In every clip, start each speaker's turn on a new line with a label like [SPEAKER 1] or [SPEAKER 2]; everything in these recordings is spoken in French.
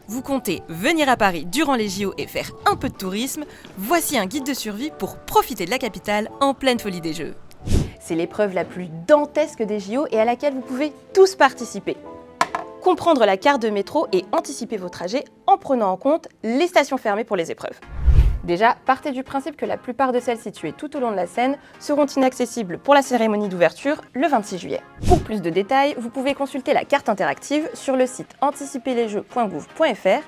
[SPEAKER 1] Vous comptez venir à Paris durant les JO et faire un peu de tourisme? Voici un guide de survie pour profiter de la capitale en pleine folie des Jeux.
[SPEAKER 2] C'est l'épreuve la plus dantesque des JO et à laquelle vous pouvez tous participer. Comprendre la carte de métro et anticiper vos trajets en prenant en compte les stations fermées pour les épreuves. Déjà, partez du principe que la plupart de celles situées tout au long de la Seine seront inaccessibles pour la cérémonie d'ouverture le 26 juillet. Pour plus de détails, vous pouvez consulter la carte interactive sur le site anticiperlesjeux.gouv.fr.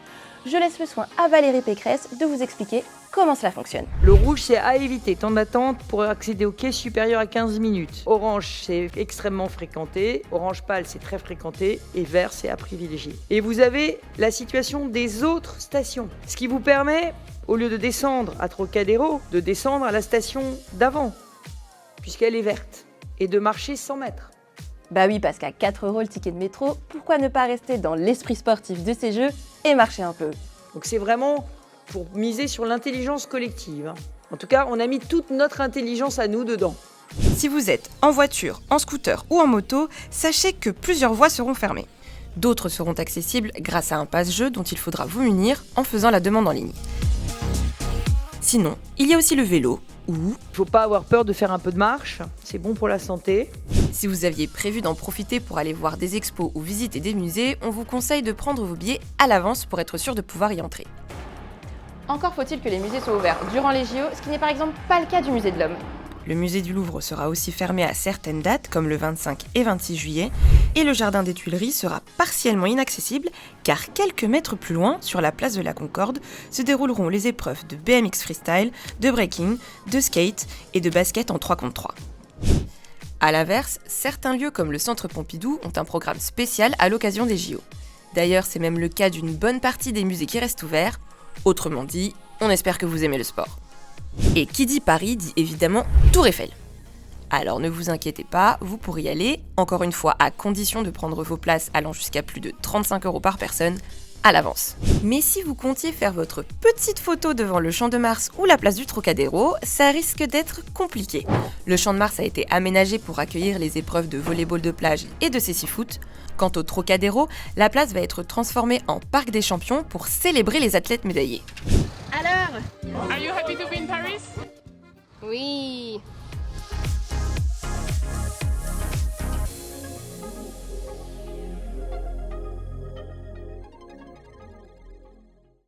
[SPEAKER 2] Je laisse le soin à Valérie Pécresse de vous expliquer comment cela fonctionne.
[SPEAKER 3] Le rouge, c'est à éviter, temps d'attente pour accéder au quai supérieur à 15 minutes. Orange, c'est extrêmement fréquenté. Orange pâle, c'est très fréquenté. Et vert, c'est à privilégier. Et vous avez la situation des autres stations, ce qui vous permet, au lieu de descendre à Trocadéro, de descendre à la station d'avant, puisqu'elle est verte, et de marcher 100 mètres.
[SPEAKER 2] Bah oui, parce qu'à 4 € le ticket de métro, pourquoi ne pas rester dans l'esprit sportif de ces jeux et marcher un peu?
[SPEAKER 3] Donc c'est vraiment pour miser sur l'intelligence collective. En tout cas, on a mis toute notre intelligence à nous dedans.
[SPEAKER 1] Si vous êtes en voiture, en scooter ou en moto, sachez que plusieurs voies seront fermées. D'autres seront accessibles grâce à un passe-jeu dont il faudra vous munir en faisant la demande en ligne. Sinon, il y a aussi le vélo, ou,
[SPEAKER 3] Il ne faut pas avoir peur de faire un peu de marche, c'est bon pour la santé.
[SPEAKER 1] si vous aviez prévu d'en profiter pour aller voir des expos ou visiter des musées, on vous conseille de prendre vos billets à l'avance pour être sûr de pouvoir y entrer.
[SPEAKER 2] Encore faut-il que les musées soient ouverts durant les JO, ce qui n'est par exemple pas le cas du musée de l'Homme.
[SPEAKER 1] Le musée du Louvre sera aussi fermé à certaines dates, comme le 25 et 26 juillet, et le jardin des Tuileries sera partiellement inaccessible, car quelques mètres plus loin, sur la place de la Concorde, se dérouleront les épreuves de BMX freestyle, de breaking, de skate et de basket en 3 contre 3. A l'inverse, certains lieux comme le Centre Pompidou ont un programme spécial à l'occasion des JO. D'ailleurs, c'est même le cas d'une bonne partie des musées qui restent ouverts. Autrement dit, on espère que vous aimez le sport. Et qui dit Paris dit évidemment Tour Eiffel. Alors ne vous inquiétez pas, vous pourrez y aller, encore une fois à condition de prendre vos places allant jusqu'à plus de 35 € par personne à l'avance. Mais si vous comptiez faire votre petite photo devant le Champ de Mars ou la place du Trocadéro, ça risque d'être compliqué. Le Champ de Mars a été aménagé pour accueillir les épreuves de volley-ball de plage et de cécifoot. Quant au Trocadéro, la place va être transformée en parc des champions pour célébrer les athlètes médaillés.
[SPEAKER 2] Alors,
[SPEAKER 4] Are you happy to be in Paris?
[SPEAKER 2] oui,